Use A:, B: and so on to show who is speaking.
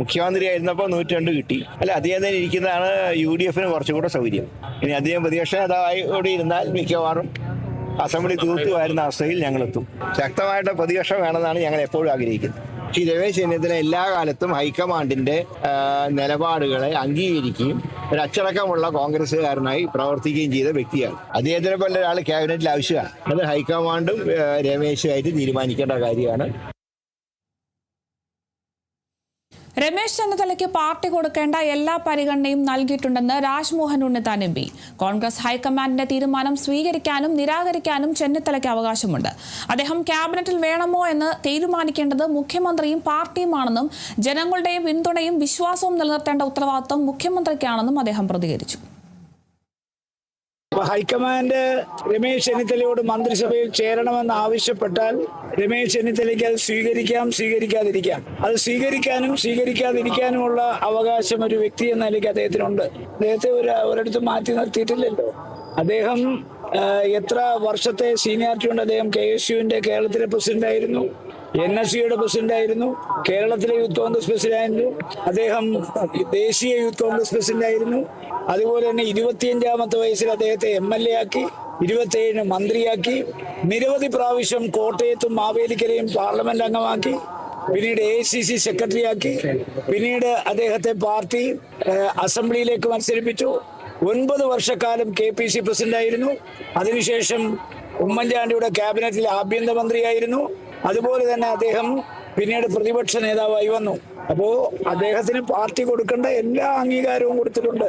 A: മുഖ്യമന്ത്രിയായിരുന്നപ്പോൾ 102 കിട്ടി. അല്ല, അദ്ദേഹം തന്നെ ഇരിക്കുന്നതാണ് UDF കുറച്ചുകൂടെ സൗകര്യം. ഇനി അദ്ദേഹം പ്രതിപക്ഷ നേതാവായി കൂടി ഇരുന്നാൽ മിക്കവാറും അസംബ്ലി തൂത്തുവായിരുന്ന അവസ്ഥയിൽ ഞങ്ങളെത്തും. ശക്തമായിട്ട് പ്രതിപക്ഷം വേണമെന്നാണ് ഞങ്ങൾ എപ്പോഴും ആഗ്രഹിക്കുന്നത്. ശ്രീ രമേശ് ചെന്നിത്തല എല്ലാ കാലത്തും ഹൈക്കമാൻഡിന്റെ നിലപാടുകളെ അംഗീകരിക്കുകയും ഒരു അച്ചടക്കമുള്ള കോൺഗ്രസ്സുകാരനായി പ്രവർത്തിക്കുകയും ചെയ്ത വ്യക്തിയാണ്. അദ്ദേഹത്തിനെ പോലെ ഒരാൾ ക്യാബിനറ്റിൽ ആവശ്യമാണ്. അത് ഹൈക്കമാൻഡും രമേശുമായിട്ട് തീരുമാനിക്കേണ്ട കാര്യമാണ്.
B: രമേശ് ചെന്നിത്തലയ്ക്ക് പാർട്ടി കൊടുക്കേണ്ട എല്ലാ പരിഗണനയും നൽകിയിട്ടുണ്ടെന്ന് രാജ്മോഹൻ ഉണ്ണിത്താൻ MP. കോൺഗ്രസ് ഹൈക്കമാൻഡിന്റെ തീരുമാനം സ്വീകരിക്കാനും നിരാകരിക്കാനും ചെന്നിത്തലയ്ക്ക് അവകാശമുണ്ട്. അദ്ദേഹം ക്യാബിനറ്റിൽ വേണമോ എന്ന് തീരുമാനിക്കേണ്ടത് മുഖ്യമന്ത്രിയും പാർട്ടിയുമാണെന്നും ജനങ്ങളുടെയും പിന്തുണയും വിശ്വാസവും നിലനിർത്തേണ്ട ഉത്തരവാദിത്വം മുഖ്യമന്ത്രിക്കാണെന്നും അദ്ദേഹം പ്രതികരിച്ചു.
C: ഹൈക്കമാൻഡ് രമേശ് ചെന്നിത്തലയോട് മന്ത്രിസഭയിൽ ചേരണമെന്ന് ആവശ്യപ്പെട്ടാൽ രമേശ് ചെന്നിത്തലയ്ക്ക് അത് സ്വീകരിക്കാം, സ്വീകരിക്കാതിരിക്കാം. അത് സ്വീകരിക്കാനും സ്വീകരിക്കാതിരിക്കാനുമുള്ള അവകാശം ഒരു വ്യക്തി എന്ന നിലയ്ക്ക് അദ്ദേഹത്തിനുണ്ട്. അദ്ദേഹത്തെ ഒരിടത്തും മാറ്റി നിർത്തിയിട്ടില്ലല്ലോ. അദ്ദേഹം എത്ര വർഷത്തെ സീനിയോറിറ്റി ഉണ്ട്. അദ്ദേഹം KSUവിന്റെ കേരളത്തിലെ പ്രസിഡന്റായിരുന്നു, NSCയുടെ പ്രസിഡന്റായിരുന്നു, കേരളത്തിലെ യൂത്ത് കോൺഗ്രസ് പ്രസിഡന്റായിരുന്നു, അദ്ദേഹം ദേശീയ യൂത്ത് കോൺഗ്രസ് പ്രസിഡന്റായിരുന്നു. അതുപോലെ തന്നെ 25ാമത്തെ വയസ്സിൽ അദ്ദേഹത്തെ MLA ആക്കി, 27 മന്ത്രിയാക്കി, നിരവധി പ്രാവശ്യം കോട്ടയത്തും മാവേലിക്കരയും പാർലമെന്റ് അംഗമാക്കി, പിന്നീട് AICC സെക്രട്ടറി ആക്കി, പിന്നീട് അദ്ദേഹത്തെ പാർട്ടി അസംബ്ലിയിലേക്ക് മത്സരിപ്പിച്ചു. 9 വർഷക്കാലം KPC പ്രസിഡന്റായിരുന്നു. അതിനുശേഷം ഉമ്മൻചാണ്ടിയുടെ ക്യാബിനറ്റിൽ ആഭ്യന്തരമന്ത്രിയായിരുന്നു. അതുപോലെ തന്നെ അദ്ദേഹം പിന്നീട് പ്രതിപക്ഷ നേതാവായി വന്നു. അപ്പോ അദ്ദേഹത്തിന് പാർട്ടി കൊടുക്കേണ്ട എല്ലാ അംഗീകാരവും കൊടുത്തിട്ടുണ്ട്.